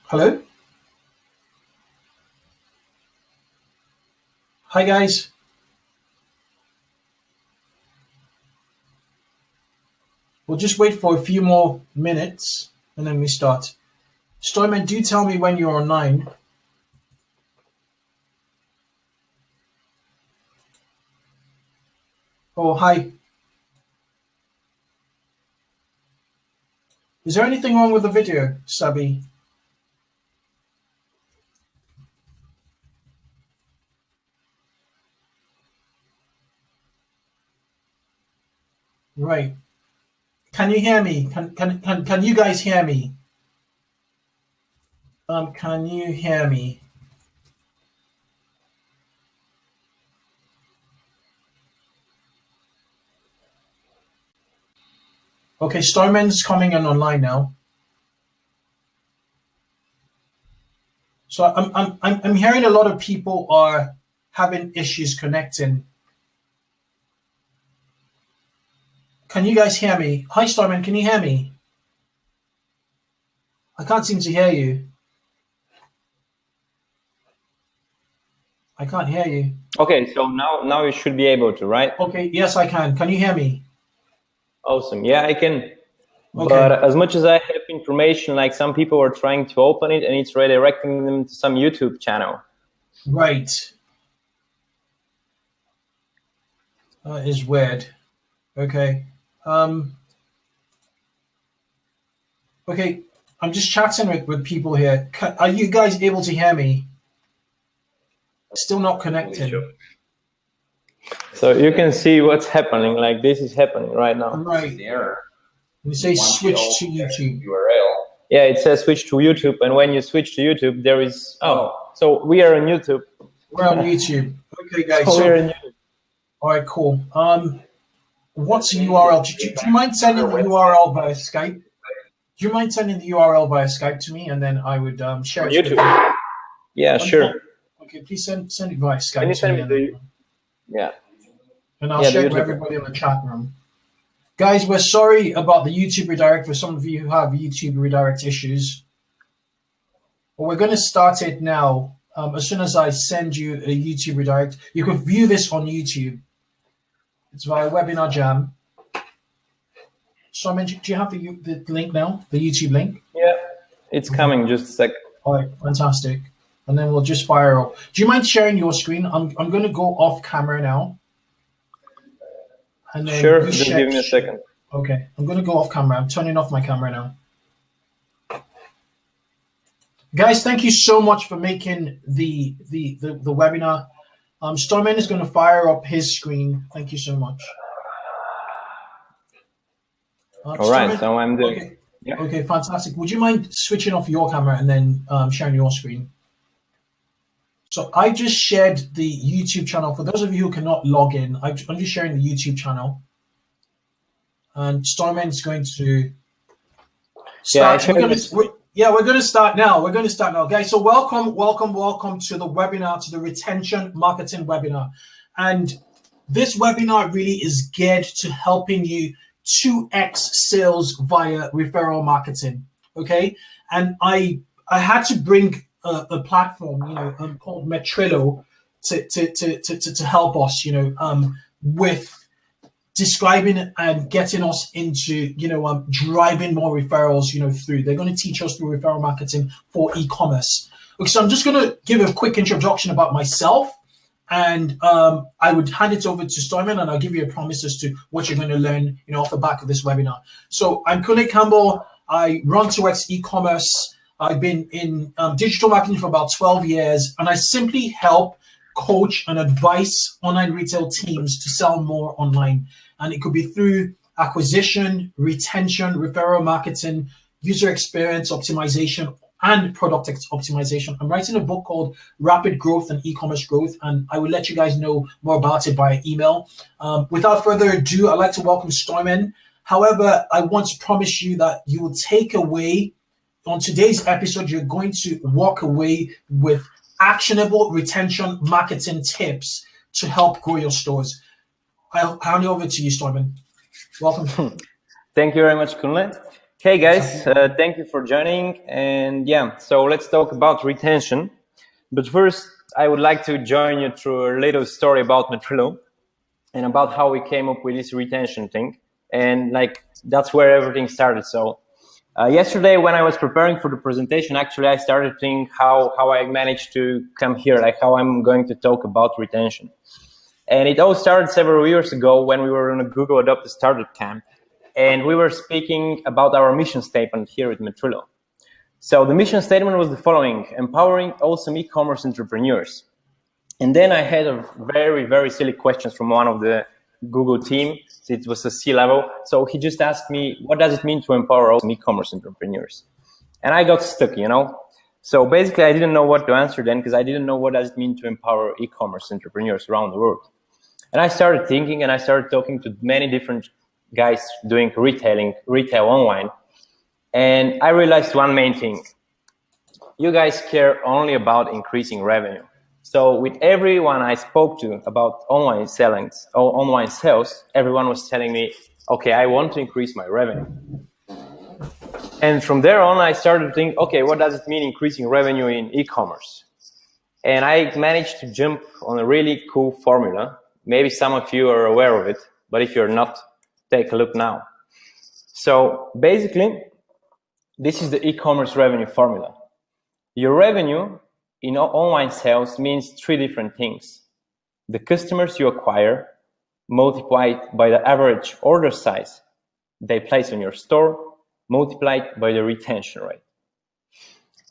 Hello? Hi, guys. We'll just wait for a few more minutes and then we start. Stoimen, do tell me when you're online. Oh, hi. Is there anything wrong with the video, Sabi? Right. Can you hear me? Can you guys hear me? Can you hear me? Okay, Stoimen's coming in online now. So I'm hearing a lot of people are having issues connecting. Can you guys hear me? Hi, Stoimen, can you hear me? I can't seem to hear you. I can't hear you. Okay, so now you should be able to, right? Okay, yes, I can. Can you hear me? Awesome. Yeah, I can. Okay. But as much as I have information, like some people are trying to open it and it's redirecting them to some YouTube channel. Right. That is weird. Okay. Okay, I'm just chatting with people here. Are you guys able to hear me? Still not connected. So you can see what's happening. Like this is happening right now. Right. You say switch to YouTube. URL. Yeah, it says switch to YouTube, and when you switch to YouTube, there is so we are on YouTube. We're on YouTube. Okay, guys. So we're on YouTube. All right, cool. What's the URL? Do you mind sending the URL via Skype? Do you mind sending the URL via Skype to me, and then I would share it YouTube. Yeah, sure. Okay, please send it via Skype. Can you send me and I'll share it with everybody in the chat room. Guys, we're sorry about the YouTube redirect for some of you who have YouTube redirect issues. But we're going to start it now. As soon as I send you a YouTube redirect, you can view this on YouTube. It's via Webinar Jam. So, do you have the link now, the YouTube link? Yeah, it's coming. Just a sec. All right, fantastic. And then we'll just fire up. Do you mind sharing your screen? I'm going to go off camera now. And then sure, just give me a second. Okay, I'm going to go off camera. I'm turning off my camera now. Guys, thank you so much for making the webinar. Stoimen is going to fire up his screen. Thank you so much. All right, so I'm doing. Okay. Yeah. Okay, fantastic. Would you mind switching off your camera and then sharing your screen? So I just shared the YouTube channel. For those of you who cannot log in, I'm just sharing the YouTube channel. And Stoimen is going to start. We're going to start now. We're going to start now, guys. So welcome to the webinar, to the retention marketing webinar. And this webinar really is geared to helping you 2x sales via referral marketing. Okay, and I had to bring a platform, called Metrilo to help us, with describing and getting us into, driving more referrals, through. They're going to teach us through referral marketing for e-commerce. Okay, so I'm just going to give a quick introduction about myself, and I would hand it over to Stoimen, and I'll give you a promise as to what you're going to learn, off the back of this webinar. So I'm Kunle Campbell. I run 2x e-commerce. I've been in digital marketing for about 12 years, and I simply help coach and advise online retail teams to sell more online. And it could be through acquisition, retention, referral marketing, user experience optimization, and product optimization. I'm writing a book called Rapid Growth and E-commerce Growth, and I will let you guys know more about it by email. Without further ado, I'd like to welcome Stoimen. However, I want to promise you that you will take away, on today's episode, you're going to walk away with actionable retention marketing tips to help grow your stores. I'll hand it over to you, Stoimen. Welcome. Thank you very much, Kunle. Hey guys, thank you for joining. And yeah, so let's talk about retention. But first, I would like to join you through a little story about Metrilo and about how we came up with this retention thing. And like, that's where everything started. So yesterday when I was preparing for the presentation, actually, I started thinking how I managed to come here, like how I'm going to talk about retention. And it all started several years ago when we were in a Google Adopt the Startup camp. And we were speaking about our mission statement here at Metrilo. So the mission statement was the following: empowering awesome e-commerce entrepreneurs. And then I had a very, very silly questions from one of the Google team. It was a C-level. So he just asked me, what does it mean to empower awesome e-commerce entrepreneurs? And I got stuck, you know. So basically, I didn't know what to answer then, because I didn't know what does it mean to empower e-commerce entrepreneurs around the world. And I started thinking, and I started talking to many different guys doing retail online. And I realized one main thing. You guys care only about increasing revenue. So with everyone I spoke to about online sales, everyone was telling me, okay, I want to increase my revenue. And from there on, I started to think, okay, what does it mean increasing revenue in e-commerce? And I managed to jump on a really cool formula. Maybe some of you are aware of it, but if you're not, take a look now. So basically, this is the e-commerce revenue formula. Your revenue in online sales means three different things. The customers you acquire multiplied by the average order size they place on your store, multiplied by the retention rate.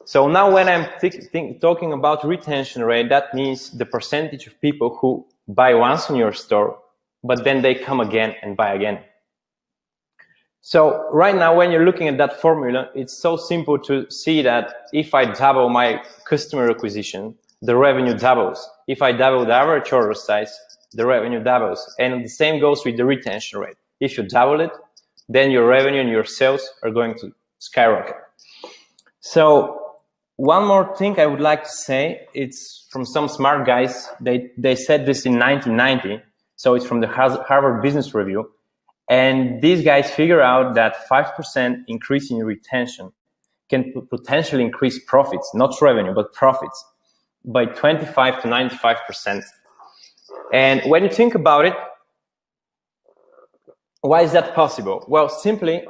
So now when I'm talking about retention rate, that means the percentage of people who buy once on your store, but then they come again and buy again. So right now, when you're looking at that formula, it's so simple to see that if I double my customer acquisition, the revenue doubles. If I double the average order size, the revenue doubles. And the same goes with the retention rate. If you double it, then your revenue and your sales are going to skyrocket. So one more thing I would like to say, it's from some smart guys. They said this in 1990. So it's from the Harvard Business Review. And these guys figure out that 5% increase in retention can potentially increase profits, not revenue, but profits, by 25 to 95%. And when you think about it, why is that possible? Well, simply,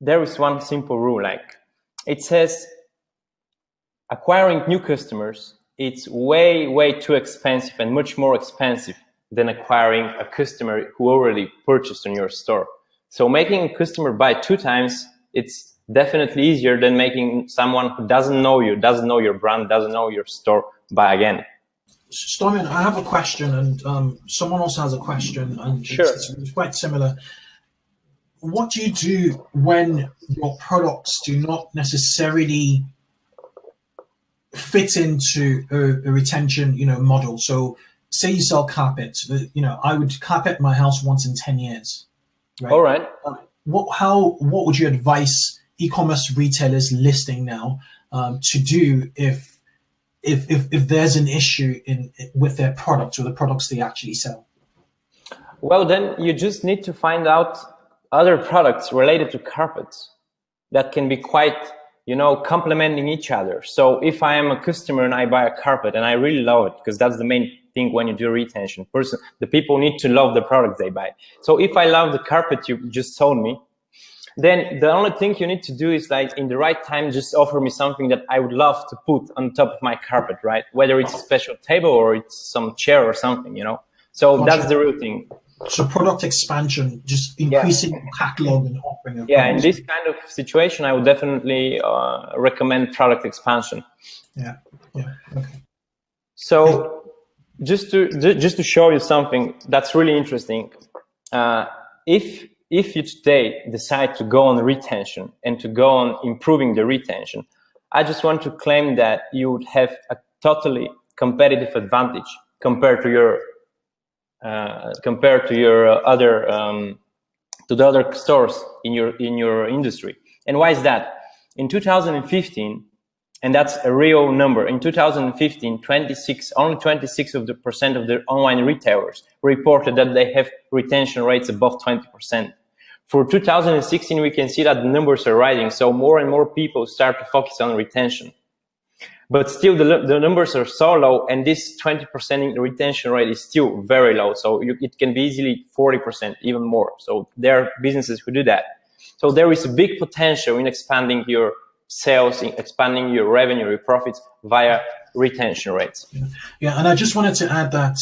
there is one simple rule. Like it says, acquiring new customers, it's way, way too expensive and much more expensive than acquiring a customer who already purchased on your store. So making a customer buy 2 times, it's definitely easier than making someone who doesn't know you, doesn't know your brand, doesn't know your store, buy again. Stoimen, I have a question, and someone also has a question, and sure. It's quite similar. What do you do when your products do not necessarily fit into a retention, model? So say you sell carpets, I would carpet my house once in 10 years. Right? All right. What would you advise e-commerce retailers listing now to do if there's an issue with their products or the products they actually sell? Well, then you just need to find out other products related to carpets that can be quite, complementing each other. So if I am a customer and I buy a carpet and I really love it, because that's the main thing when you do retention, the people need to love the product they buy. So if I love the carpet you just sold me, then the only thing you need to do is like in the right time, just offer me something that I would love to put on top of my carpet, right? Whether it's a special table or it's some chair or something, So that's the real thing. So product expansion, just increasing the catalog and offering. In this kind of situation, I would definitely recommend product expansion. Yeah. Okay. So just to show you something that's really interesting, if you today decide to go on retention and to go on improving the retention, I just want to claim that you would have a totally competitive advantage compared to the other stores in your industry. And why is that? In 2015, and that's a real number, in 2015, only 26% of the online retailers reported that they have retention rates above 20%. For 2016, we can see that the numbers are rising. So more and more people start to focus on retention. But still, the numbers are so low, and this 20% retention rate is still very low. So it can be easily 40%, even more. So there are businesses who do that. So there is a big potential in expanding your sales, in expanding your revenue, your profits via retention rates. Yeah, and I just wanted to add that,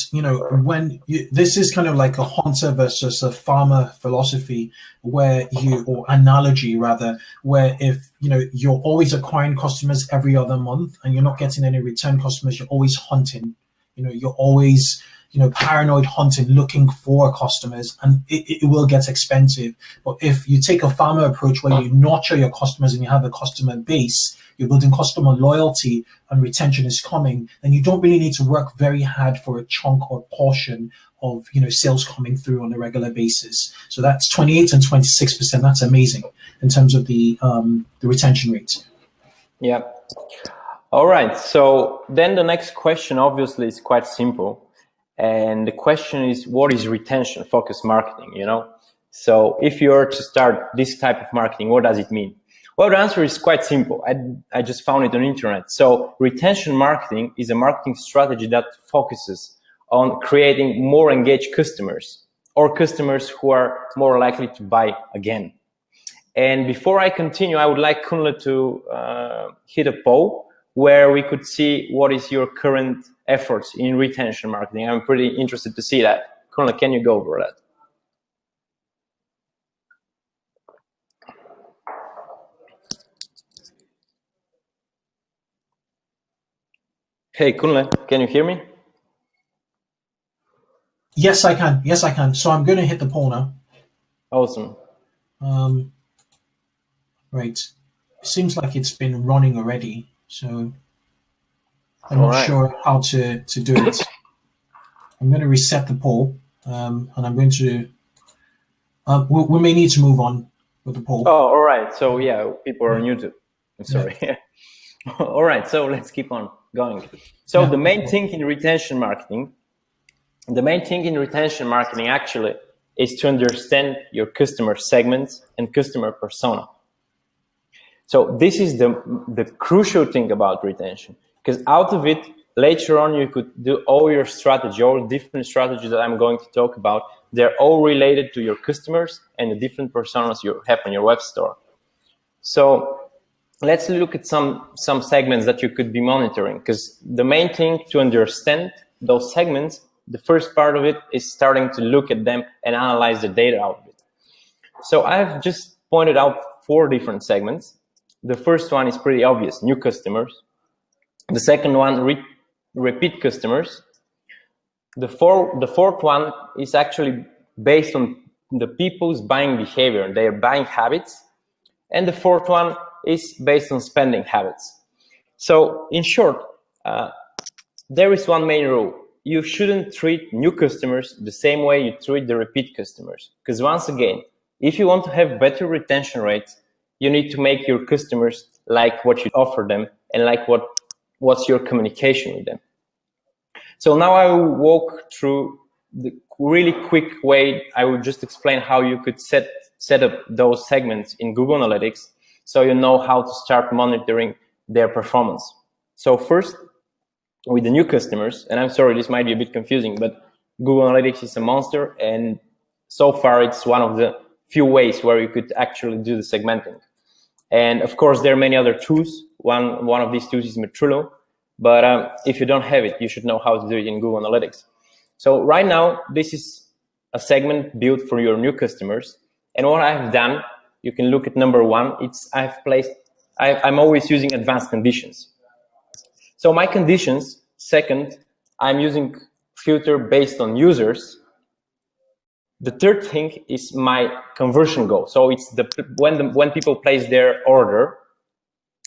this is kind of like a hunter versus a farmer philosophy, or analogy rather, where if, you're always acquiring customers every other month and you're not getting any return customers, you're always hunting, you're always, paranoid hunting, looking for customers, and it will get expensive. But if you take a farmer approach where you nurture your customers and you have a customer base, you're building customer loyalty and retention is coming, then you don't really need to work very hard for a chunk or portion of sales coming through on a regular basis. So that's 28 and 26%. That's amazing in terms of the retention rate. Yeah. All right. So then the next question obviously is quite simple. And the question is, what is retention focused marketing? So if you are to start this type of marketing, what does it mean? Well, the answer is quite simple. I just found it on the internet. So retention marketing is a marketing strategy that focuses on creating more engaged customers, or customers who are more likely to buy again. And before I continue, I would like Kunle to hit a poll where we could see what is your current efforts in retention marketing. I'm pretty interested to see that. Kunle, can you go over that? Hey, Kunle, can you hear me? Yes, I can. Yes, I can. So I'm going to hit the poll now. Awesome. Right. It seems like it's been running already, so I'm not sure how to do it. I'm going to reset the poll, and I'm going to. We may need to move on with the poll. Oh, all right. So yeah, people are new to. I'm sorry. Yeah. All right. So let's keep on going. So the main thing in retention marketing. Actually is to understand your customer segments and customer persona. So this is the crucial thing about retention, because out of it, later on, you could do all your strategy, all different strategies that I'm going to talk about. They're all related to your customers and the different personas you have on your web store. So let's look at some segments that you could be monitoring, because the main thing to understand those segments, the first part of it is starting to look at them and analyze the data out of it. So I've just pointed out 4 different segments. The first one is pretty obvious, new customers. The second one, repeat customers. The fourth one is actually based on the people's buying behavior, their buying habits. And the fourth one is based on spending habits. So in short, there is one main rule. You shouldn't treat new customers the same way you treat the repeat customers. Because once again, if you want to have better retention rates, you need to make your customers like what you offer them and like what's your communication with them. So now I will walk through the really quick way. I will just explain how you could set up those segments in Google Analytics, so you know how to start monitoring their performance. So first, with the new customers, and I'm sorry, this might be a bit confusing, but Google Analytics is a monster, and so far it's one of the few ways where you could actually do the segmenting. And of course, there are many other tools. One of these tools is Metrilo, but if you don't have it, you should know how to do it in Google Analytics. So right now, this is a segment built for your new customers. And what I've done, you can look at number 1. I'm always using advanced conditions. So my conditions, second, I'm using filter based on users. The third thing is my conversion goal. So it's when people place their order.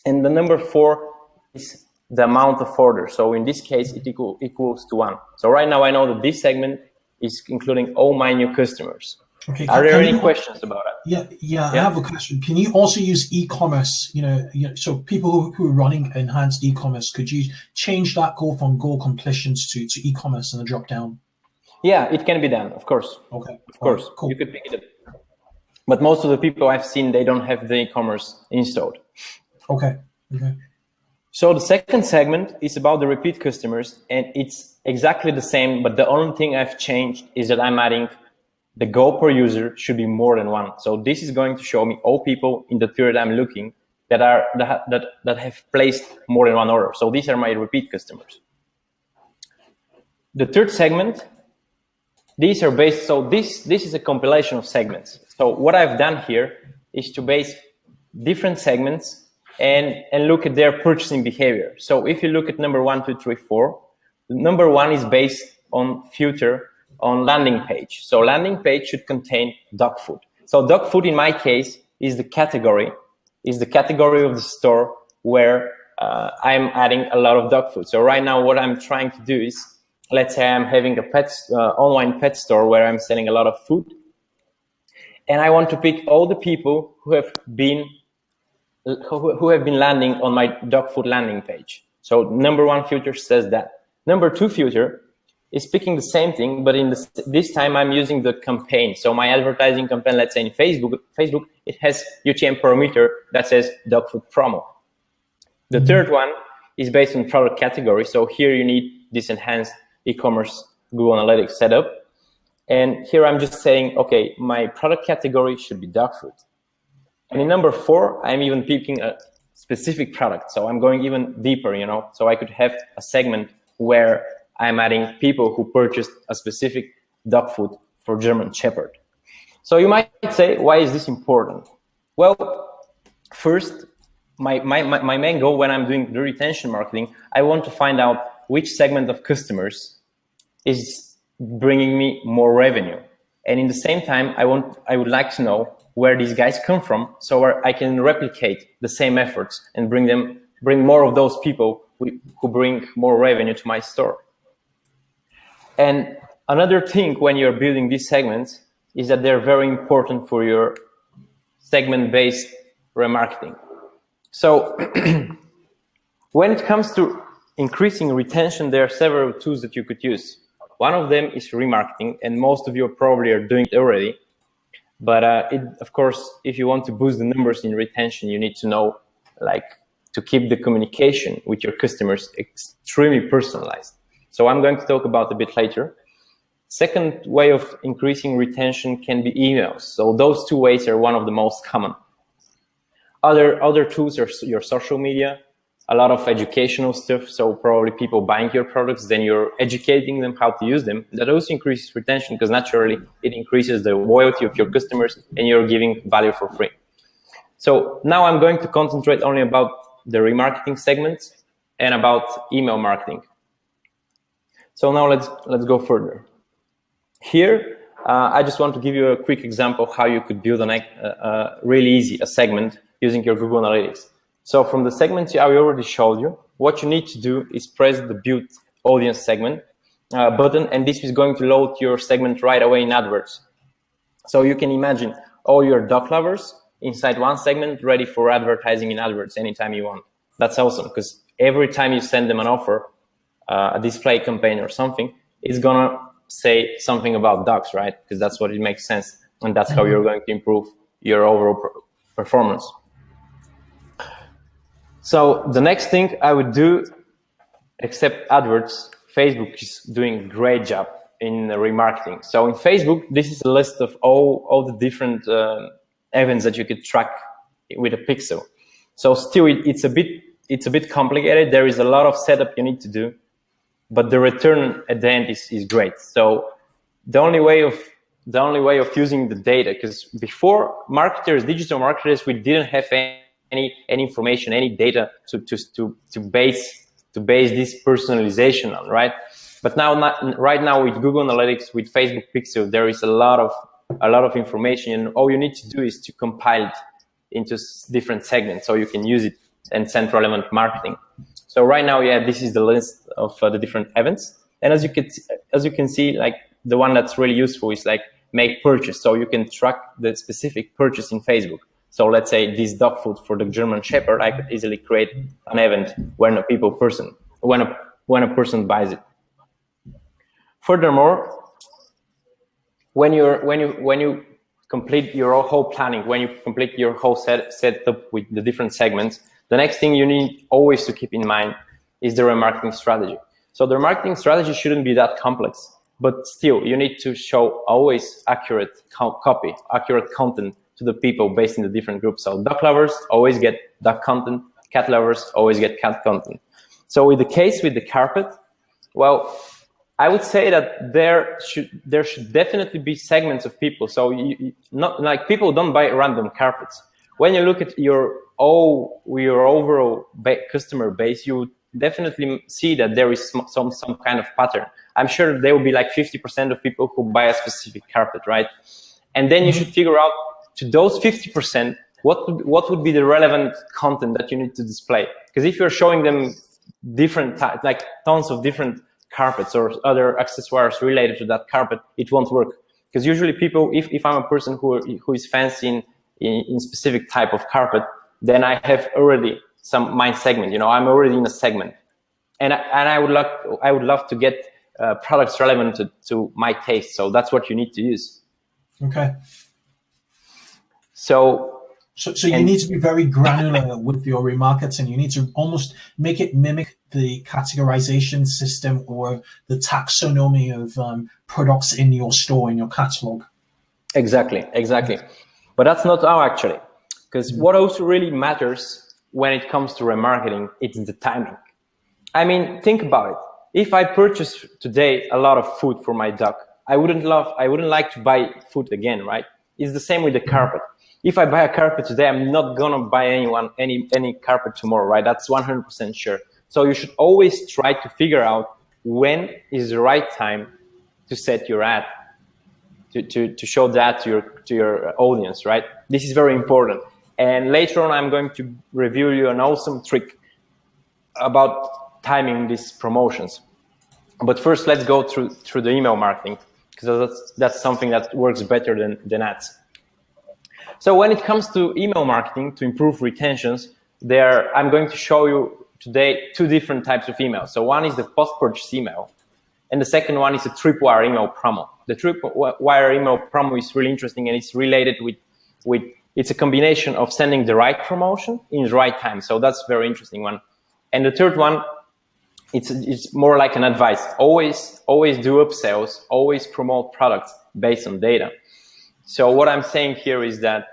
And the number 4 is the amount of orders. So in this case, it equals to 1. So right now I know that this segment is including all my new customers. Okay. Are there any questions about it? Yeah, I have a question. Can you also use e-commerce? So people who are running enhanced e-commerce, could you change that goal from goal completions to e-commerce in a drop down? Yeah, it can be done, of course. Okay. Of course. Right, cool. You could pick it up. But most of the people I've seen, they don't have the e-commerce installed. Okay. So the second segment is about the repeat customers, and it's exactly the same, but the only thing I've changed is that I'm adding the goal per user should be more than one. So this is going to show me all people in the period I'm looking that have placed more than one order. So these are my repeat customers. The third segment, these are based, so this is a compilation of segments. So what I've done here is to base different segments and look at their purchasing behavior. So if you look at number 1, 2, 3, 4, number 1 is based on filter on landing page. So landing page should contain dog food. So dog food in my case is the category of the store where I'm adding a lot of dog food. So right now what I'm trying to do is, let's say I'm having a online pet store where I'm selling a lot of food, and I want to pick all the people who have been landing on my dog food landing page. So number 1 filter says that. Number 2 filter is picking the same thing, but this time I'm using the campaign. So my advertising campaign, let's say in Facebook, it has UTM parameter that says dog food promo. The third one is based on product category. So here you need this enhanced e-commerce Google Analytics setup. And here I'm just saying, okay, my product category should be dog food. And in number 4, I'm even picking a specific product. So I'm going even deeper, so I could have a segment where I'm adding people who purchased a specific dog food for German Shepherd. So you might say, why is this important? Well, first, my main goal when I'm doing the retention marketing, I want to find out which segment of customers is bringing me more revenue. And in the same time, I would like to know where these guys come from, so where I can replicate the same efforts and bring more of those people who bring more revenue to my store. And another thing when you're building these segments is that they're very important for your segment-based remarketing. So when it comes to increasing retention, there are several tools that you could use. One of them is remarketing, and most of you probably are doing it already. But of course, if you want to boost the numbers in retention, you need to know, to keep the communication with your customers extremely personalized. So I'm going to talk about a bit later. Second way of increasing retention can be emails. So those 2 ways are one of the most common. Other tools are your social media, a lot of educational stuff. So probably people buying your products, then you're educating them how to use them. That also increases retention because naturally it increases the loyalty of your customers and you're giving value for free. So now I'm going to concentrate only about the remarketing segments and about email marketing. So now let's go further. Here, I just want to give you a quick example of how you could build really easy a segment using your Google Analytics. So from the segments I already showed you, what you need to do is press the Build Audience segment button, and this is going to load your segment right away in AdWords. So you can imagine all your dog lovers inside one segment ready for advertising in AdWords anytime you want. That's awesome, because every time you send them an offer, a display campaign or something, it's gonna say something about dogs, right? Because that's what it makes sense, and that's how you're going to improve your overall performance. So the next thing I would do, except AdWords, Facebook is doing a great job in remarketing. So in Facebook, this is a list of all the different events that you could track with a pixel. So still, it's a bit complicated. There is a lot of setup you need to do, but the return at the end is great. So the only way of using the data, because before digital marketers, we didn't have any information, any data to base this personalization on, right? But right now with Google Analytics, with Facebook Pixel, there is a lot of information, and all you need to do is to compile it into different segments so you can use it and send relevant marketing. So right now, this is the list of the different events, and as you can see, like the one that's really useful is like make purchase, so you can track the specific purchase in Facebook. So let's say this dog food for the German Shepherd, I could easily create an event when a person buys it. Furthermore, when you complete your whole planning, when you complete your whole setup with the different segments, the next thing you need always to keep in mind is the remarketing strategy. So the remarketing strategy shouldn't be that complex, but still you need to show always accurate copy, accurate content to the people based in the different groups. So dog lovers always get dog content, cat lovers always get cat content. So with the case with the carpet, well, I would say that there should definitely be segments of people. So not like people don't buy random carpets. When you look at your overall customer base, you definitely see that there is some kind of pattern. I'm sure there will be like 50% of people who buy a specific carpet, right? And then you should figure out to those 50%, what would be the relevant content that you need to display? Because if you're showing them different like tons of different carpets or other accessories related to that carpet, it won't work. Because usually people, if I'm a person who is fancy in specific type of carpet, then I have already my segment. You know, I'm already in a segment, and I would love to get products relevant to my taste. So that's what you need to use. Okay. So you need to be very granular with your remarketing. You need to almost make it mimic the categorization system or the taxonomy of products in your store, in your catalog. Exactly. But that's not how actually, because what also really matters when it comes to remarketing, it's the timing. I mean, think about it. If I purchase today a lot of food for my dog, I wouldn't like to buy food again, right? It's the same with the carpet. If I buy a carpet today, I'm not gonna buy any carpet tomorrow, right? That's 100% sure. So you should always try to figure out when is the right time to set your ad, to show that to your audience, right? This is very important. And later on, I'm going to review you an awesome trick about timing these promotions. But first, let's go through the email marketing, because that's something that works better than ads. So when it comes to email marketing to improve retentions, I'm going to show you today two different types of emails. So one is the post-purchase email, and the second one is a Tripwire email promo. The Tripwire email promo is really interesting, and it's related with it's a combination of sending the right promotion in the right time. So that's a very interesting one. And the third one, it's more like an advice. Always do upsells, always promote products based on data. So what I'm saying here is that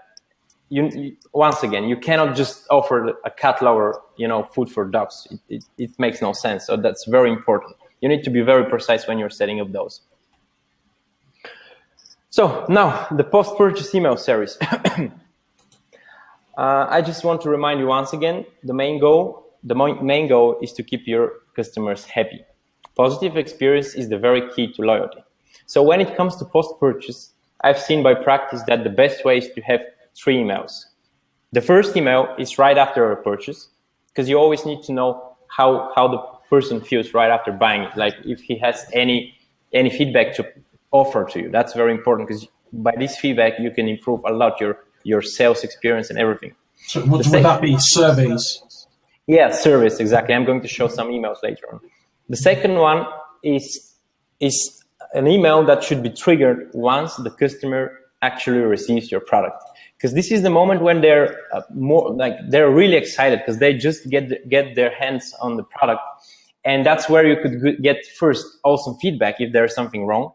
once again, you cannot just offer a cat lover, food for dogs. It makes no sense. So that's very important. You need to be very precise when you're setting up those. So now the post-purchase email series. I just want to remind you once again, the main goal is to keep your customers happy. Positive experience is the very key to loyalty. So when it comes to post-purchase, I've seen by practice that the best way is to have 3 emails. The first email is right after a purchase, because you always need to know how the person feels right after buying it. Like if he has any feedback to offer to you, that's very important, because by this feedback you can improve a lot your sales experience and everything. So would that be surveys? Yeah, surveys, exactly. I'm going to show some emails later on. The second one is an email that should be triggered once the customer actually receives your product, because this is the moment when they're they're really excited because they just get their hands on the product, and that's where you could get first awesome feedback if there's something wrong,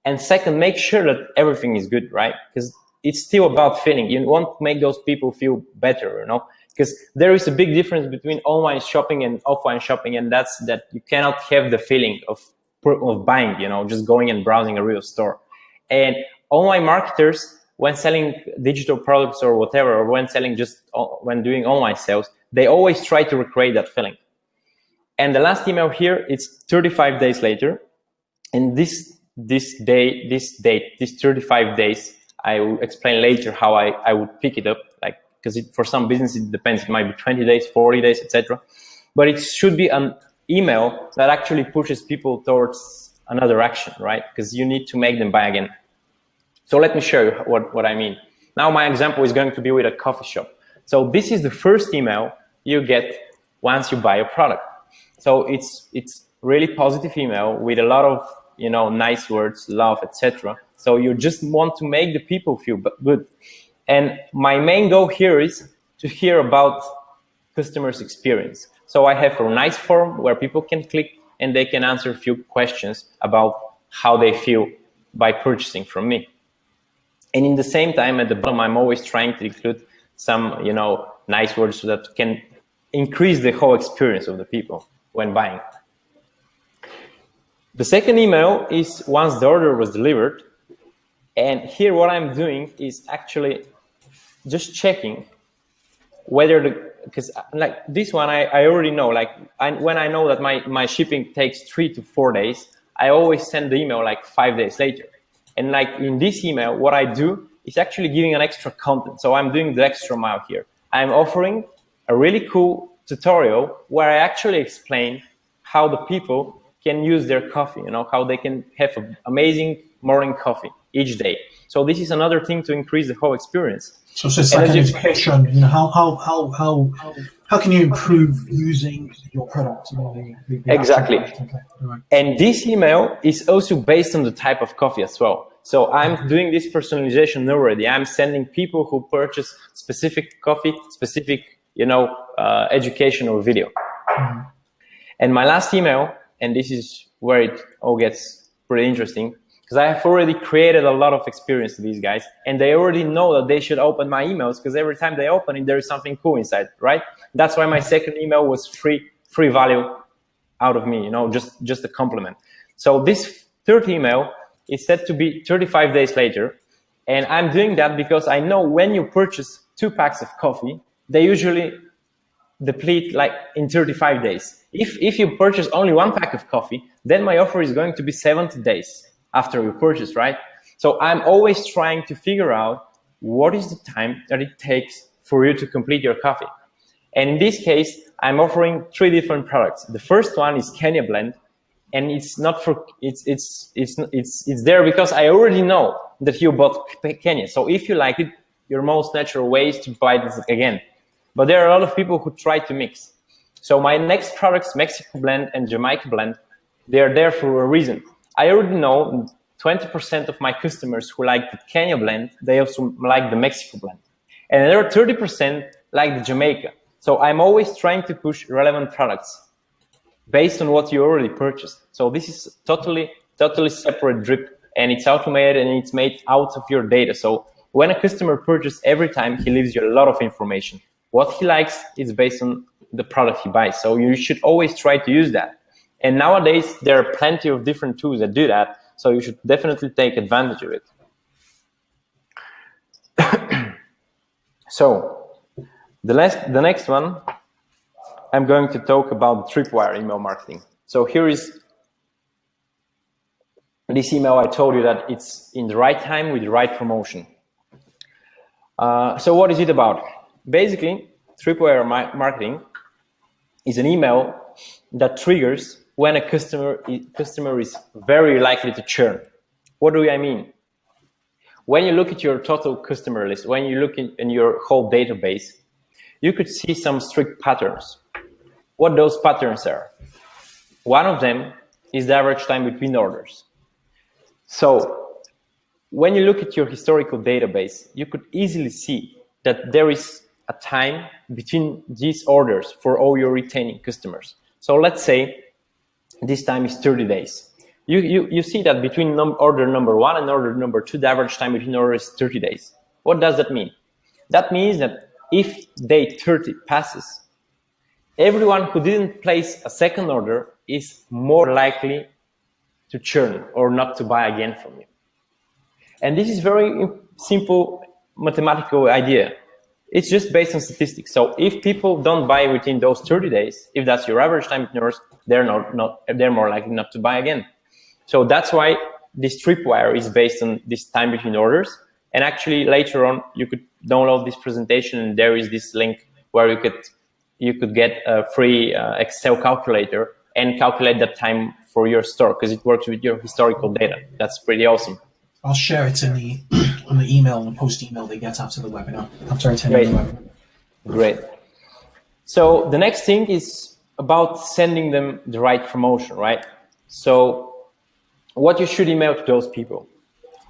and second, make sure that everything is good, right? Because it's still about feeling. You want to make those people feel better, because there is a big difference between online shopping and offline shopping, and that's that you cannot have the feeling of buying, just going and browsing a real store. And online marketers, when selling digital products or whatever, or when doing online sales, they always try to recreate that feeling. And the last email here, it's 35 days later. And this 35 days, I will explain later how I would pick it up, because for some business it depends. It might be 20 days, 40 days, etc. But it should be an email that actually pushes people towards another action, right? Because you need to make them buy again. So let me show you what I mean. Now my example is going to be with a coffee shop. So this is the first email you get once you buy a product. So it's really positive email with a lot of nice words, love, etc. So you just want to make the people feel good. And my main goal here is to hear about customers' experience. So I have a nice form where people can click and they can answer a few questions about how they feel by purchasing from me. And in the same time, at the bottom, I'm always trying to include some, nice words so that can increase the whole experience of the people when buying. The second email is once the order was delivered. And here what I'm doing is actually just checking whether because like this one, I already know, when I know that my shipping takes 3 to 4 days, I always send the email like 5 days later. And like in this email, what I do is actually giving an extra content. So I'm doing the extra mile here. I'm offering a really cool tutorial where I actually explain how the people can use their coffee, how they can have an amazing morning coffee each day. So this is another thing to increase the whole experience. So it's like an education, how can you improve using your product? Exactly. Right. And this email is also based on the type of coffee as well. So I'm doing this personalization already. I'm sending people who purchase specific coffee, specific, educational video. Mm-hmm. And my last email, and this is where it all gets pretty interesting, because I have already created a lot of experience to these guys, and they already know that they should open my emails, because every time they open it, there is something cool inside, right? That's why my second email was free value out of me, just a compliment. So this third email is set to be 35 days later, and I'm doing that because I know when you purchase 2 packs of coffee, they usually deplete like in 35 days. If you purchase only 1 pack of coffee, then my offer is going to be 70 days after you purchase, right? So I'm always trying to figure out what is the time that it takes for you to complete your coffee. And in this case, I'm offering 3 different products. The first one is Kenya Blend, and it's not for it's there because I already know that you bought Kenya. So if you like it, your most natural way is to buy this again. But there are a lot of people who try to mix. So my next products, Mexico Blend and Jamaica Blend, they are there for a reason. I already know 20% of my customers who like the Kenya Blend, they also like the Mexico Blend. And there are 30% like the Jamaica. So I'm always trying to push relevant products based on what you already purchased. So this is totally separate drip, and it's automated and it's made out of your data. So when a customer purchases, every time he leaves you a lot of information. What he likes is based on the product he buys. So you should always try to use that. And nowadays, there are plenty of different tools that do that. So you should definitely take advantage of it. So the next one, I'm going to talk about Tripwire email marketing. So here is this email. I told you that it's in the right time with the right promotion. So what is it about? Basically, Tripwire marketing is an email that triggers when a customer is very likely to churn. What do I mean? When you look at your total customer list, when you look in your whole database, you could see some strict patterns. What those patterns are? One of them is the average time between orders. So when you look at your historical database, you could easily see that there is a time between these orders for all your retaining customers. So let's say this time is 30 days. You see that between order number 1 and order number 2, the average time between orders is 30 days. What does that mean? That means that if day 30 passes, everyone who didn't place a second order is more likely to churn or not to buy again from you. And this is very simple mathematical idea. It's just based on statistics. So if people don't buy within those 30 days, if that's your average time between orders, they're more likely not to buy again. So that's why this Tripwire is based on this time between orders. And actually later on, you could download this presentation, and there is this link where you could get a free Excel calculator and calculate that time for your store, because it works with your historical data. That's pretty awesome. I'll share it in the on the email and post email they get after the webinar, after I attend the webinar. Great. So the next thing is about sending them the right promotion, right? So what you should email to those people.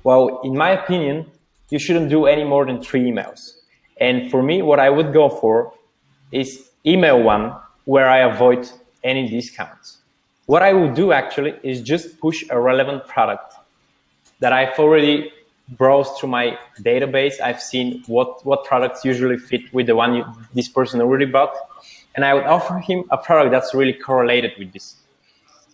Well, in my opinion, you shouldn't do any more than 3 emails. And for me, what I would go for is email 1 where I avoid any discounts. What I would do actually is just push a relevant product that I've already browsed through my database. I've seen what products usually fit with the one this person already bought. And I would offer him a product that's really correlated with this.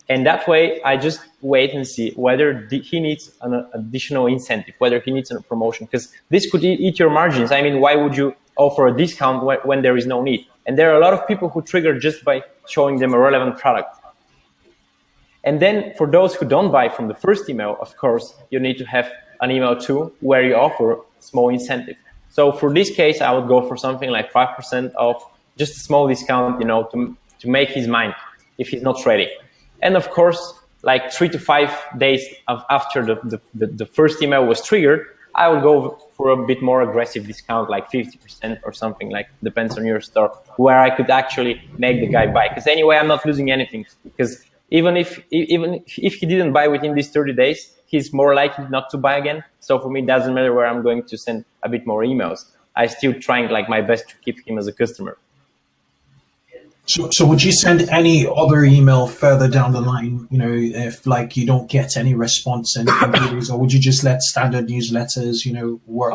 And that way, I just wait and see whether he needs an additional incentive, whether he needs a promotion, because this could eat your margins. I mean, why would you offer a discount when there is no need? And there are a lot of people who trigger just by showing them a relevant product. And then for those who don't buy from the first email, of course, you need to have an email 2 where you offer small incentive. So for this case, I would go for something like 5% off, just a small discount, you know, to make his mind if he's not ready. And of course, like 3 to 5 days after the first email was triggered, I will go for a bit more aggressive discount, like 50% or something, like depends on your store, where I could actually make the guy buy. Because anyway, I'm not losing anything. Because even if he didn't buy within these 30 days, he's more likely not to buy again. So for me, it doesn't matter where I'm going to send a bit more emails. I still trying like my best to keep him as a customer. So would you send any other email further down the line, you know, if like you don't get any response and inquiries, or would you just let standard newsletters, you know, work?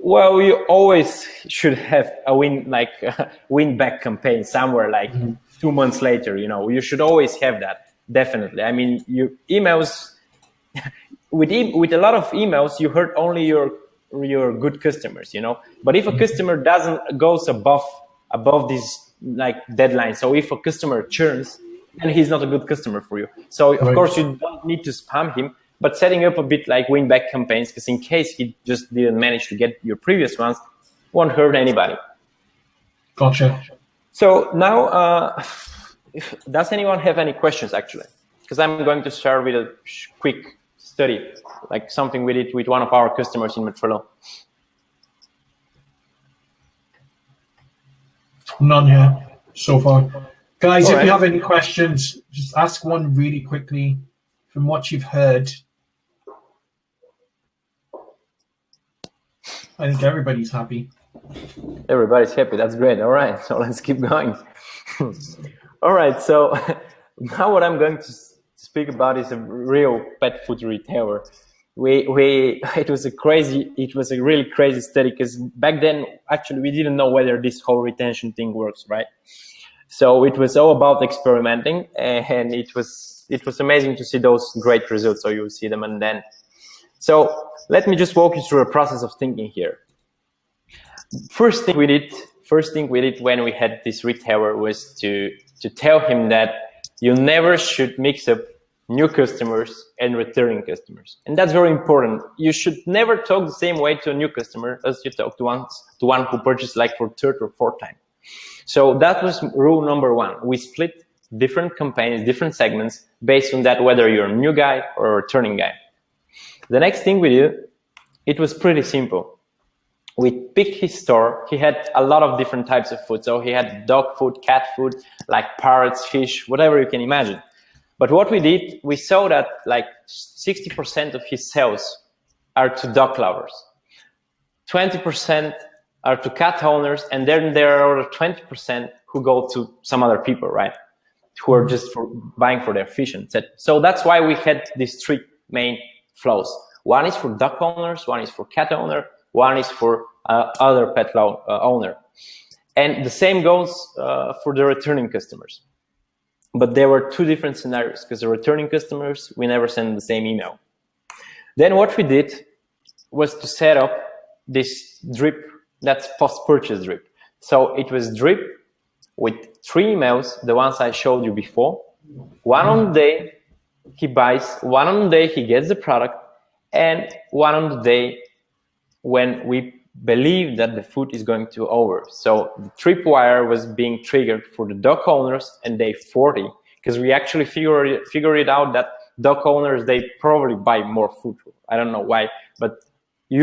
Well, you always should have a win back campaign somewhere like 2 months later, you know, you should always have that. Definitely. I mean, your emails with a lot of emails, you hurt only your good customers, you know, but if a customer goes above this like deadline. So if a customer churns, then he's not a good customer for you. So of course you don't need to spam him, but setting up a bit like win back campaigns, because in case he just didn't manage to get your previous ones, won't hurt anybody. Gotcha. So now, does anyone have any questions actually? Because I'm going to start with a quick study, like something we did with one of our customers in Metrilo. None here so far. Guys, if you have any questions, just ask one really quickly from what you've heard. I think everybody's happy. Everybody's happy. That's great. All right. So let's keep going. All right. So now what I'm going to speak about is a real pet food retailer. It was a really crazy study, because back then actually we didn't know whether this whole retention thing works, right? So it was all about experimenting, and it was amazing to see those great results. So you will see them. And then, so let me just walk you through a process of thinking here. First thing we did when we had this retailer was to tell him that you never should mix up new customers and returning customers. And that's very important. You should never talk the same way to a new customer as you talk to one who purchased like for third or fourth time. So that was rule number 1. We split different campaigns, different segments based on that, whether you're a new guy or a returning guy. The next thing we did, it was pretty simple. We picked his store. He had a lot of different types of food. So he had dog food, cat food, like parrots, fish, whatever you can imagine. But what we did, we saw that like 60% of his sales are to dog lovers, 20% are to cat owners, and then there are other 20% who go to some other people, right? Who are just buying for their fish and etc. So that's why we had these 3 main flows. One is for dog owners, one is for cat owner, one is for other pet owner. And the same goes for the returning customers. But there were 2 different scenarios, because the returning customers, we never send the same email. Then what we did was to set up this drip, that's post-purchase drip. So it was drip with 3 emails, the ones I showed you before. One on the day he buys, one on the day he gets the product, and one on the day when we believe that the food is going to over. So the Tripwire was being triggered for the dog owners on day 40, because we actually figured it out that dog owners, they probably buy more food. I don't know why, but the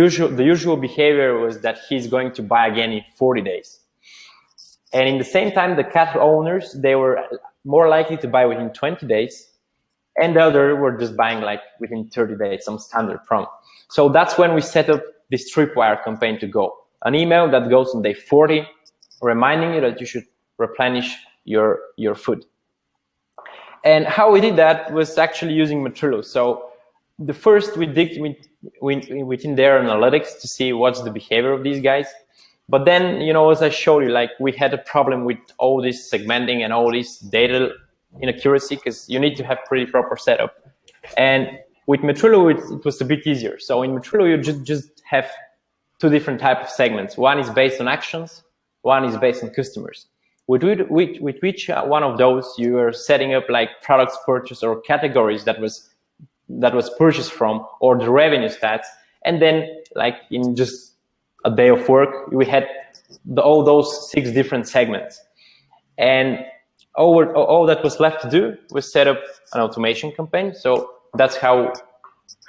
usual behavior was that he's going to buy again in 40 days. And in the same time, the cat owners, they were more likely to buy within 20 days. and the other were just buying like within 30 days, some standard promo. So that's when we set up this Tripwire campaign to go. An email that goes on day 40, reminding you that you should replenish your food. And how we did that was actually using Metrilo. So the first we digged within their analytics to see what's the behavior of these guys. But then, you know, as I showed you, like we had a problem with all this segmenting and all this data inaccuracy, because you need to have pretty proper setup. And with Metrilo, it was a bit easier. So in Metrilo, you just have two different types of segments. One is based on actions, one is based on customers. With which one of those you are setting up like products purchased or categories that was purchased from, or the revenue stats, and then like in just a day of work, we had all those 6 different segments. And all that was left to do was set up an automation campaign. So that's how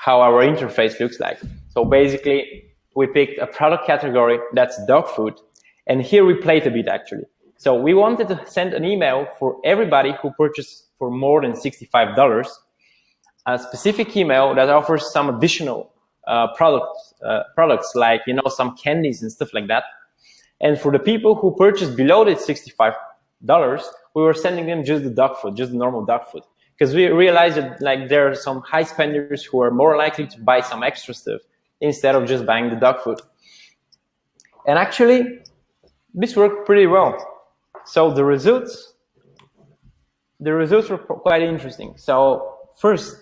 our interface looks like. So basically, we picked a product category that's dog food, and here we played a bit actually. So we wanted to send an email for everybody who purchased for more than $65, a specific email that offers some additional products like, you know, some candies and stuff like that. And for the people who purchased below the $65, we were sending them just the dog food, just the normal dog food, because we realized that like there are some high spenders who are more likely to buy some extra stuff instead of just buying the dog food. And actually, this worked pretty well. So the results were quite interesting. So first,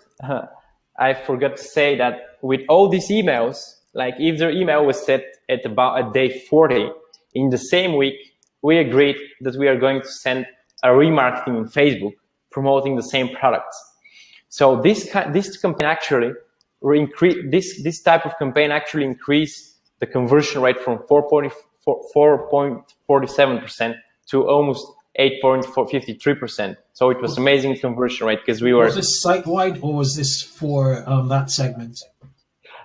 I forgot to say that with all these emails, like if their email was set at about day 40, in the same week, we agreed that we are going to send a remarketing on Facebook promoting the same products. So this campaign actually this type of campaign actually increased the conversion rate from 4.47% to almost 8.53%. So it was amazing conversion rate, because we were. Was this site-wide or was this for that segment?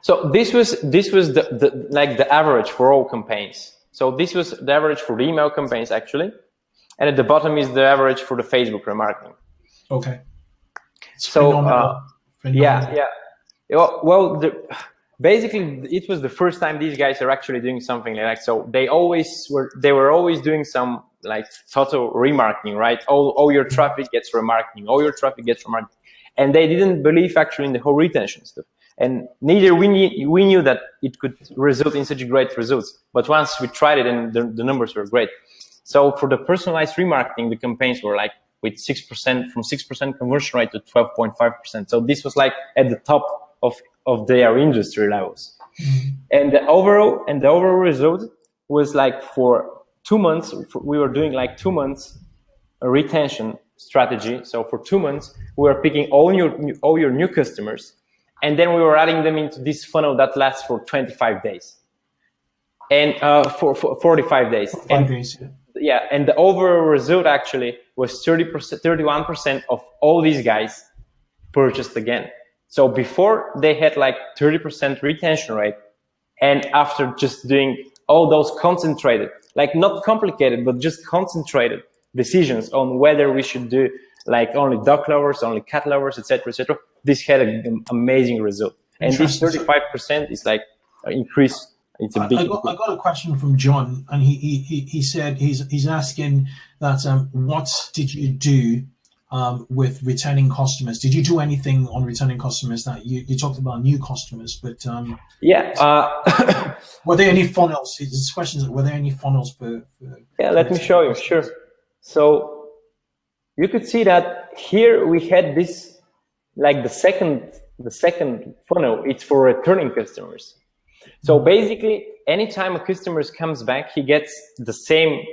So this was the average for all campaigns. So this was the average for the email campaigns actually, and at the bottom is the average for the Facebook remarketing. Okay. So yeah. Well, basically it was the first time these guys are actually doing something like that. So they were always doing some like total remarketing, right? All your traffic gets remarketing, and they didn't believe actually in the whole retention stuff. And neither we knew that it could result in such great results. But once we tried it, and the numbers were great. So for the personalized remarketing, the campaigns were like with 6%, from 6% conversion rate to 12.5%. So this was like at the top of their industry levels. Mm-hmm. And the overall result was like for 2 months, we were doing like 2 months a retention strategy. So for 2 months, we were picking all your new customers, and then we were adding them into this funnel that lasts for 25 days. And for 45 days. 5 days, yeah. Yeah, and the overall result actually was 31% of all these guys purchased again. So before they had like 30% retention rate, and after just doing all those concentrated, like not complicated, but just concentrated decisions on whether we should do like only dog lovers, only cat lovers, etc., this had an amazing result. And this 35% is like increase. It's a big. I got a question from John, and he said he's asking that what did you do with returning customers? Did you do anything on returning customers? That you talked about new customers, but were there any funnels? His question is, were there any funnels for yeah, let me show you. Sure. So you could see that here we had this, like the second funnel. It's for returning customers. So basically, anytime a customer comes back, he gets the same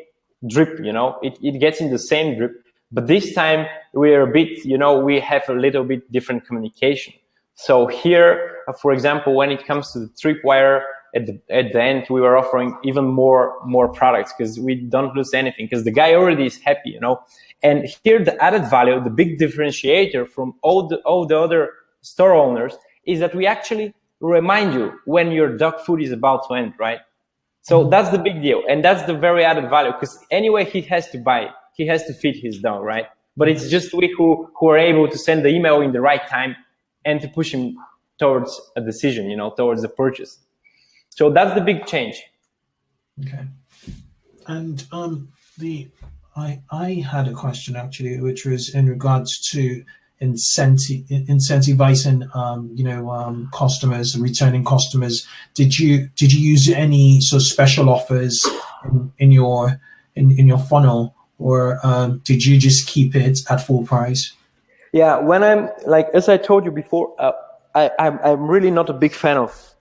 drip, you know, it gets in the same drip. But this time we are a bit, you know, we have a little bit different communication. So here, for example, when it comes to the Tripwire, at the end, we were offering even more products, because we don't lose anything, because the guy already is happy, you know. And here the added value, the big differentiator from all the other store owners, is that we actually remind you when your dog food is about to end, right? So that's the big deal, and that's the very added value, because anyway he has to buy, he has to feed his dog, right? but it's just we who are able to send the email in the right time and to push him towards a decision, towards a purchase. So that's the big change. Okay. And I had a question actually, which was in regards to incentivizing customers, returning customers. Did you use any sort of special offers in your funnel, or did you just keep it at full price? Yeah, when I'm like, as I told you before, I'm really not a big fan of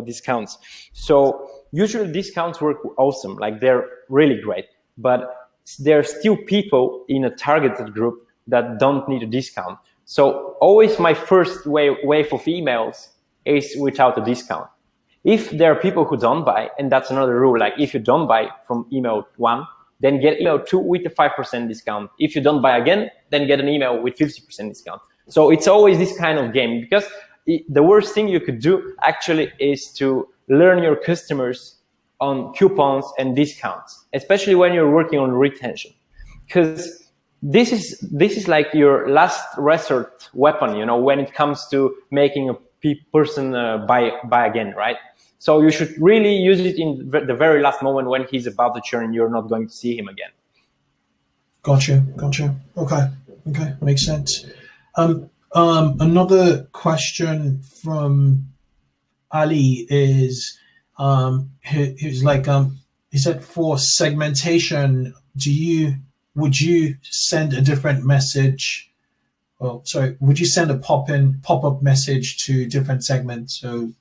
discounts. So usually discounts work awesome, like they're really great, but there are still people in a targeted group that don't need a discount. So always my first wave of emails is without a discount. If there are people who don't buy, and that's another rule, like if you don't buy from email 1, then get email 2 with a 5% discount. If you don't buy again, then get an email with 50% discount. So it's always this kind of game, because the worst thing you could do actually is to learn your customers on coupons and discounts, especially when you're working on retention, because this is like your last resort weapon, when it comes to making a person buy again, right? So you should really use it in the very last moment when he's about to churn and you're not going to see him again. Gotcha. Okay, makes sense. Another question from Ali is, he said, for segmentation, would you send a different message? Would you send a pop-up message to different segments? So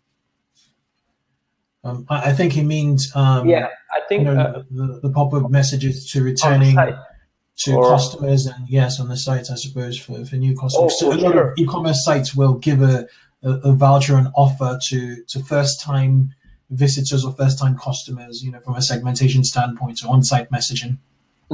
I think he means I think the pop-up messages to returning customers, and yes, on the site, I suppose, for new customers. So a lot of e-commerce sites will give a voucher and offer to first-time visitors or first-time customers, from a segmentation standpoint, so on-site messaging.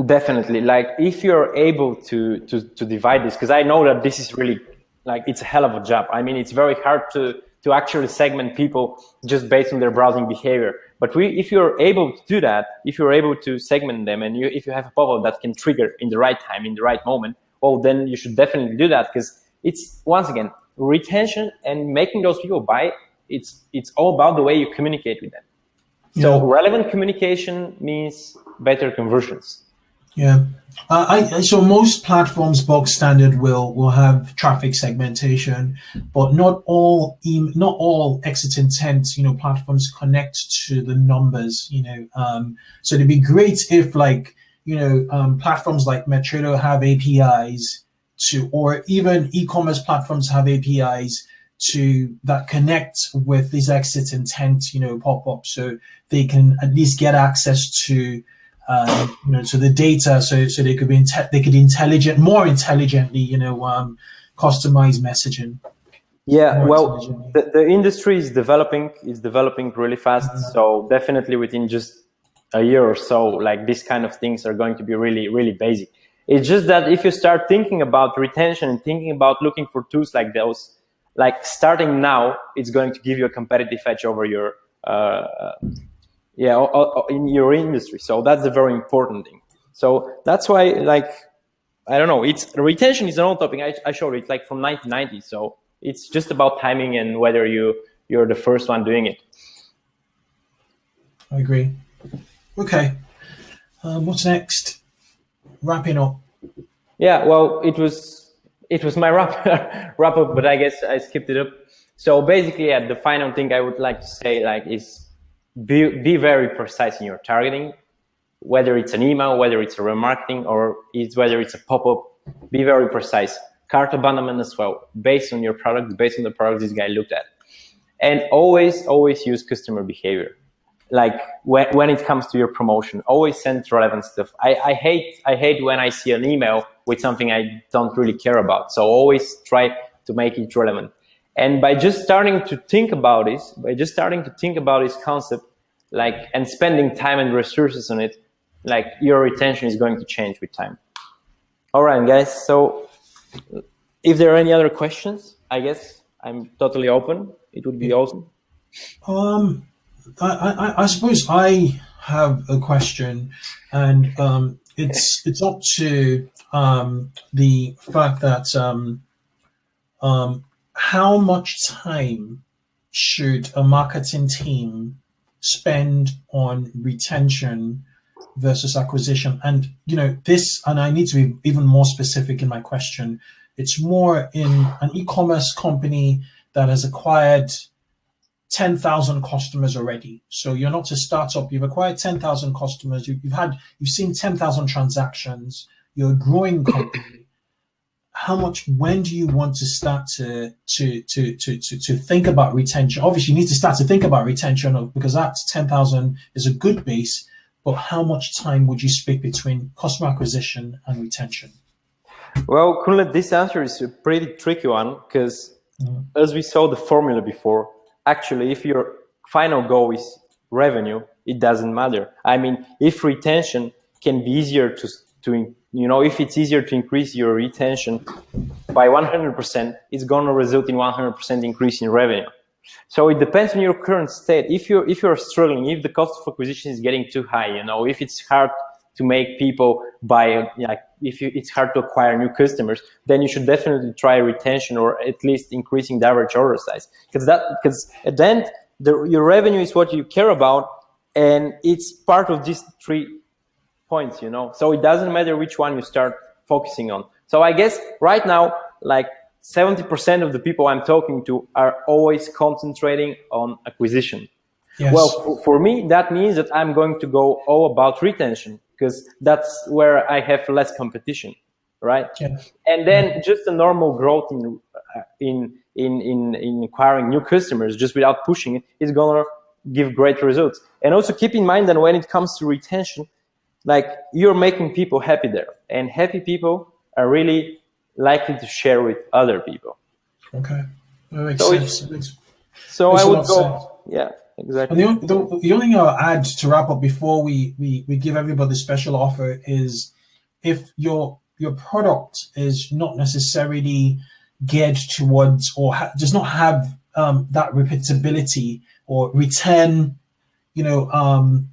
Definitely. Like if you're able to divide this, because I know that this is really like, it's a hell of a job. I mean, it's very hard to actually segment people just based on their browsing behavior. But if you're able to do that, if you're able to segment them, and if you have a pop-up that can trigger in the right time, in the right moment, then you should definitely do that, because it's, once again, retention and making those people buy. It's all about the way you communicate with them. Yeah. So relevant communication means better conversions. Yeah. So most platforms, box standard, will have traffic segmentation, but not all exit intent, platforms connect to the numbers, so it'd be great if platforms like Metrilo have APIs or even e-commerce platforms have APIs that connect with these exit intent, pop-ups, so they can at least get access to to the data, so they could more intelligently, customize messaging. Yeah, well, the industry is developing really fast. Mm-hmm. So definitely within just a year or so, like these kind of things are going to be really, really basic. It's just that if you start thinking about retention and thinking about looking for tools like those, like starting now, it's going to give you a competitive edge over your in your industry. So that's a very important thing. So that's why, I don't know, retention is an old topic. I showed it from 1990. So it's just about timing and whether you're the first one doing it. I agree. Okay. What's next? Wrapping up. Yeah, well, it was my wrap up, but I guess I skipped it up. So basically, the final thing I would like to say is be very precise in your targeting, whether it's an email, whether it's a remarketing, or whether it's a pop-up. Be very precise. Cart abandonment as well, based on your product, based on the product this guy looked at. And always use customer behavior. Like when it comes to your promotion, always send relevant stuff. I hate when I see an email with something I don't really care about. So always try to make it relevant. And by just starting to think about this, concept, and spending time and resources on it, your retention is going to change with time. All right, guys. So if there are any other questions, I guess I'm totally open. It would be awesome. I suppose I have a question, and it's up to the fact that how much time should a marketing team spend on retention versus acquisition? And this, and I need to be even more specific in my question. It's more in an e-commerce company that has acquired 10,000 customers already. So you're not a startup. You've acquired 10,000 customers. You've seen 10,000 transactions. You're a growing company. When do you want to start to think about retention? Obviously, you need to start to think about retention because that 10,000 is a good base. But how much time would you split between customer acquisition and retention? Well, Kunle, this answer is a pretty tricky one because as we saw the formula before, actually, if your final goal is revenue, it doesn't matter. I mean, if retention can be easier to if it's easier to increase your retention by 100%, it's going to result in 100% increase in revenue. So it depends on your current state. If you're struggling, if the cost of acquisition is getting too high, if it's hard to make people buy, it's hard to acquire new customers, then you should definitely try retention or at least increasing the average order size. Because at the end, your revenue is what you care about, and it's part of these 3 points, So it doesn't matter which one you start focusing on. So I guess right now, 70% of the people I'm talking to are always concentrating on acquisition. Yes. Well, for me, that means that I'm going to go all about retention because that's where I have less competition, right? Yeah. And then just a normal growth in acquiring new customers just without pushing it is going to give great results. And also keep in mind that when it comes to retention, you're making people happy there, and happy people are really likely to share with other people. Okay, that makes sense. So I would go, yeah, exactly. And the only thing I'll add to wrap up before we give everybody a special offer is if your product is not necessarily geared towards or does not have that repeatability or return, the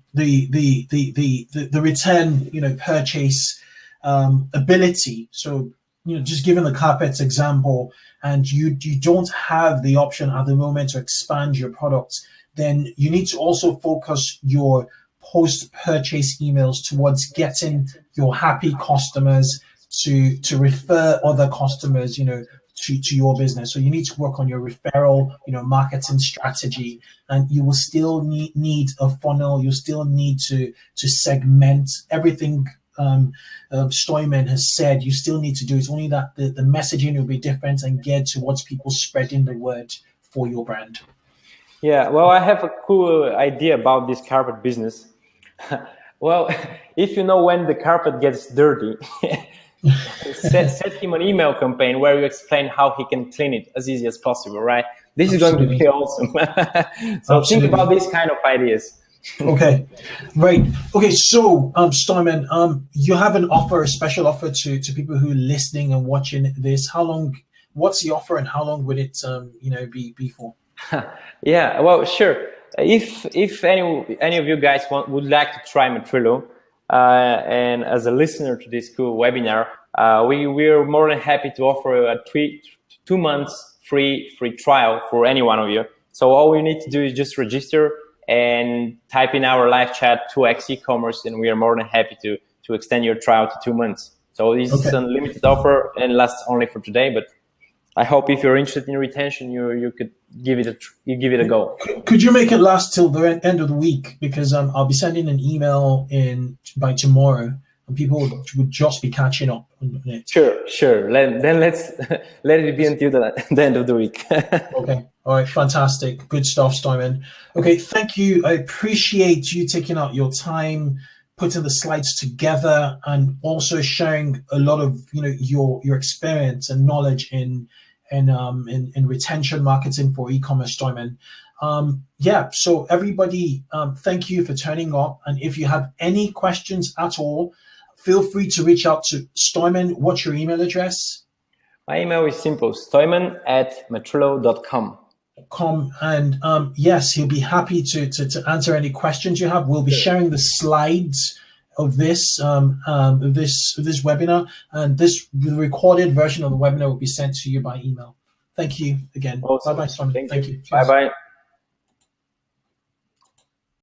return, purchase ability. So, just given the carpets example, and you don't have the option at the moment to expand your products, then you need to also focus your post-purchase emails towards getting your happy customers to refer other customers, to your business. So you need to work on your referral, marketing strategy, and you will still need a funnel. You still need to segment everything. Stoimen has said you still need to do. It's only that the messaging will be different and geared towards people spreading the word for your brand. Yeah, well, I have a cool idea about this carpet business. Well, if you know when the carpet gets dirty, set him an email campaign where you explain how he can clean it as easy as possible, right? This Absolutely. Is going to be awesome. So Absolutely. Think about these kind of ideas. Okay, right. Okay, so Stoimen, you have an offer, a special offer to people who are listening and watching this. What's the offer, and how long would it be for? Yeah, well, sure. If any of you guys would like to try Metrilo, and as a listener to this cool webinar, we're more than happy to offer a 2 months free trial for any one of you. So all you need to do is just register and type in our live chat 2x e-commerce, and we are more than happy to extend your trial to 2 months. So this is an unlimited offer and lasts only for today, but I hope if you're interested in retention, you could give it a go. Could you make it last till the end of the week? Because I'll be sending an email by tomorrow, and people would just be catching up on it. Sure. Let's let it be until the end of the week. Okay. All right. Fantastic. Good stuff, Stoimen. Okay. Thank you. I appreciate you taking out your time, putting the slides together, and also sharing a lot of your experience and knowledge in retention marketing for e-commerce, Stoimen. So everybody, thank you for turning up. And if you have any questions at all, feel free to reach out to Stoimen. What's your email address? My email is simple, stoimen@metrilo.com. And yes, he'll be happy to answer any questions you have. We'll be sharing the slides of this webinar, and the recorded version of the webinar will be sent to you by email. Thank you again. Awesome. Bye bye, Stoimen. Thank you. Cheers. Bye bye.